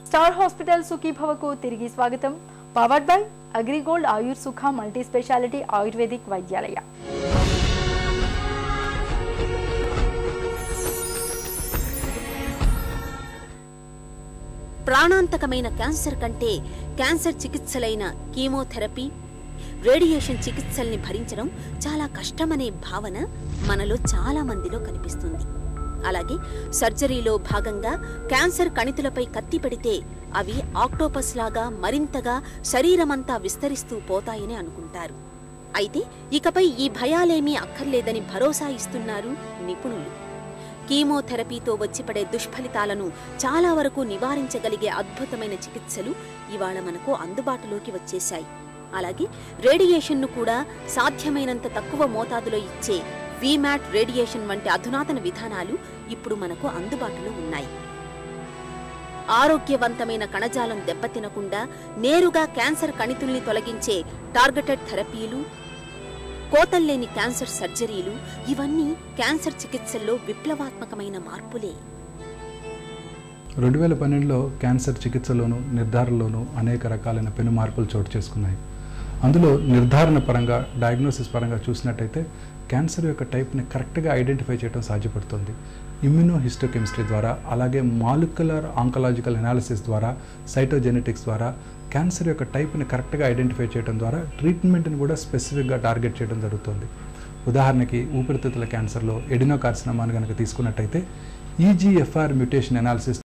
Star hospital సుఖీభవకు తిరిగి స్వాగతం. Powered by AgriGold ఆయుర్ సుఖ multi speciality ayurvedic Vaidyalaya. ప్రాణాంతకమైన cancer కంటే క్యాన్సర్ చికిత్సలైన కీమోథెరపీ, రేడియేషన్ చికిత్సల్ని భరించడం చాలా కష్టమనే భావన మనలో చాలా మందిలో కనిపిస్తుంది. అలాగే సర్జరీలో భాగంగా క్యాన్సర్ కణితులపై కత్తి పెడితే అవి ఆక్టోపస్ లాగా మరింతగా శరీరమంతా విస్తరిస్తూ పోతాయని అనుకుంటారు. అయితే ఇకపై ఈ భయాలేమీ అక్కర్లేదని భరోసా ఇస్తున్నారు నిపుణులు. కీమోథెరపీతో వచ్చిపడే దుష్ఫలితాలను చాలా వరకు నివారించగలిగే అద్భుతమైన చికిత్సలు ఇవాళ మనకు అందుబాటులోకి వచ్చేశాయి. అలాగే రేడియేషన్ను కూడా సాధ్యమైనంత తక్కువ మోతాదులో ఇచ్చే వీమ్యాట్ రేడియేషన్ వంటి అధునాతన విధానాలు ఇప్పుడు మనకు అందుబాటులో ఉన్నాయి. ఆరోగ్యవంతమైన కణజాలం దెబ్బతినకుండా నేరుగా క్యాన్సర్ కణితుల్ని తొలగించే టార్గెటెడ్ థెరపీలు, కోతల్లేని క్యాన్సర్ సర్జరీలు, ఇవన్నీ క్యాన్సర్ చికిత్సల్లో విప్లవాత్మకమైన మార్పులే. 2012లో క్యాన్సర్ చికిత్సలోనూ నిర్ధారణలోనూ అనేక రకాలైన పెను మార్పులు చోటు చేసుకున్నాయి. అందులో నిర్ధారణ పరంగా, డయాగ్నోసిస్ పరంగా చూసినట్టయితే క్యాన్సర్ యొక్క టైప్ని కరెక్ట్గా ఐడెంటిఫై చేయడం సాధ్యపడుతుంది. ఇమ్యూనోహిస్టోకెమిస్ట్రీ ద్వారా, అలాగే మాలిక్యులర్ ఆంకలాజికల్ అనాలిసిస్ ద్వారా, సైటోజెనెటిక్స్ ద్వారా క్యాన్సర్ యొక్క టైప్ని కరెక్ట్గా ఐడెంటిఫై చేయడం ద్వారా ట్రీట్మెంట్ని కూడా స్పెసిఫిక్గా టార్గెట్ చేయడం జరుగుతుంది. ఉదాహరణకి ఊపిరితిత్తుల క్యాన్సర్లో ఎడినోకార్సినోమాని కనుక తీసుకున్నట్టయితే EGFR మ్యూటేషన్ అనాలిసిస్